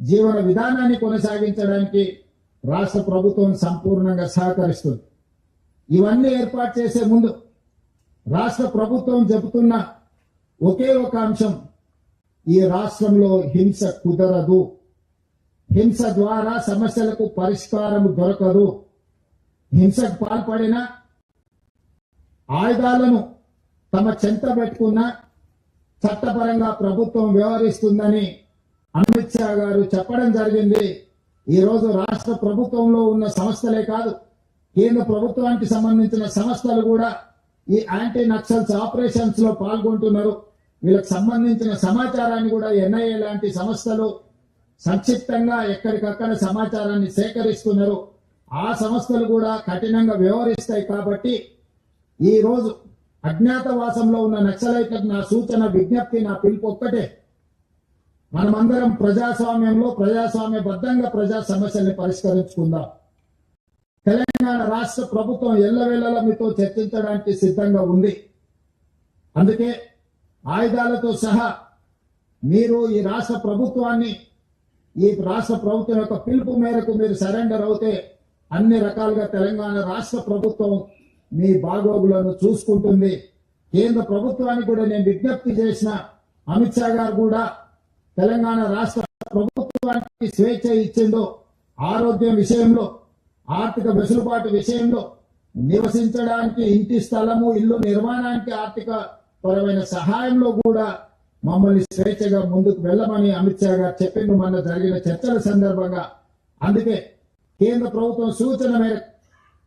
జీవన విధానాన్ని కొనసాగించడానికి రాష్ట్ర ప్రభుత్వం సంపూర్ణంగా సహకరిస్తుంది. ఇవన్నీ ఏర్పాటు చేసే ముందు రాష్ట్ర ప్రభుత్వం చెబుతున్న ఒకే ఒక అంశం, ఈ రాష్ట్రంలో హింస కుదరదు, హింస ద్వారా సమస్యలకు పరిష్కారం దొరకదు, హింసకు పాల్పడిన ఆయుధాలను తమ చెంత పెట్టుకున్న చట్టపరంగా ప్రభుత్వం వ్యవహరిస్తుందని అమిత్ షా గారు చెప్పడం జరిగింది. ఈ రోజు రాష్ట్ర ప్రభుత్వంలో ఉన్న సంస్థలే కాదు, కేంద్ర ప్రభుత్వానికి సంబంధించిన సంస్థలు కూడా ఈ యాంటీ నక్సల్స్ ఆపరేషన్స్ లో పాల్గొంటున్నారు. వీళ్ళకి సంబంధించిన సమాచారాన్ని కూడా ఎన్ఐఏ లాంటి సంస్థలు సంక్షిప్తంగా ఎక్కడికక్కడ సమాచారాన్ని సేకరిస్తున్నారు. ఆ సంస్థలు కూడా కఠినంగా వ్యవహరిస్తాయి. కాబట్టి ఈ రోజు అజ్ఞాతవాసంలో ఉన్న నక్సలైట్లకు నా సూచన, విజ్ఞప్తి, నా పిలుపు ఒక్కటే, మనమందరం ప్రజాస్వామ్యంలో ప్రజాస్వామ్యబద్ధంగా ప్రజా సమస్యల్ని పరిష్కరించుకుందాం. తెలంగాణ రాష్ట్ర ప్రభుత్వం ఎల్లవేళలా మీతో చర్చించడానికి సిద్ధంగా ఉంది. అందుకే ఆయుధాలతో సహా మీరు ఈ రాష్ట్ర ప్రభుత్వాన్ని, ఈ రాష్ట్ర ప్రభుత్వం యొక్క పిలుపు మేరకు మీరు సరెండర్ అవుతే అన్ని రకాలుగా తెలంగాణ రాష్ట్ర ప్రభుత్వం మీ బాగోగులను చూసుకుంటుంది. కేంద్ర ప్రభుత్వానికి కూడా నేను విజ్ఞప్తి చేసిన, అమిత్ షా గారు కూడా తెలంగాణ రాష్ట్ర ప్రభుత్వానికి స్వేచ్ఛ ఇచ్చిందో, ఆరోగ్యం విషయంలో, ఆర్థిక వెసులుబాటు విషయంలో, నివసించడానికి ఇంటి స్థలము, ఇల్లు నిర్మాణానికి ఆర్థిక పరమైన సహాయంలో కూడా మమ్మల్ని స్వేచ్ఛగా ముందుకు వెళ్ళమని అమిత్ షా గారు చెప్పిండు మొన్న జరిగిన చర్చల సందర్భంగా. అందుకే కేంద్ర ప్రభుత్వం సూచన మేరకు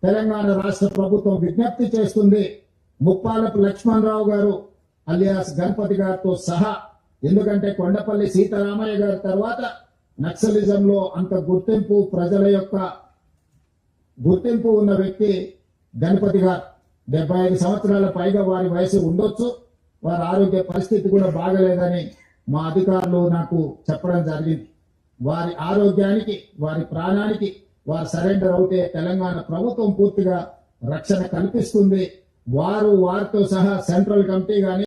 తెలంగాణ రాష్ట్ర ప్రభుత్వం విజ్ఞప్తి చేస్తుంది, ముప్పాలపు లక్ష్మణరావు గారు అలియాస్ గణపతి గారితో సహా, ఎందుకంటే కొండపల్లి సీతారామయ్య గారి తర్వాత నక్సలిజంలో అంత గుర్తింపు, ప్రజల యొక్క గుర్తింపు ఉన్న వ్యక్తి గణపతి గారు. 75 సంవత్సరాల పైగా వారి వయసు ఉండొచ్చు, వారి ఆరోగ్య పరిస్థితి కూడా బాగలేదని మా అధికారులు నాకు చెప్పడం జరిగింది. వారి ఆరోగ్యానికి, వారి ప్రాణానికి వారు సరెండర్ అవుతే తెలంగాణ ప్రభుత్వం పూర్తిగా రక్షణ కల్పిస్తుంది. వారితో సహా సెంట్రల్ కమిటీ గాని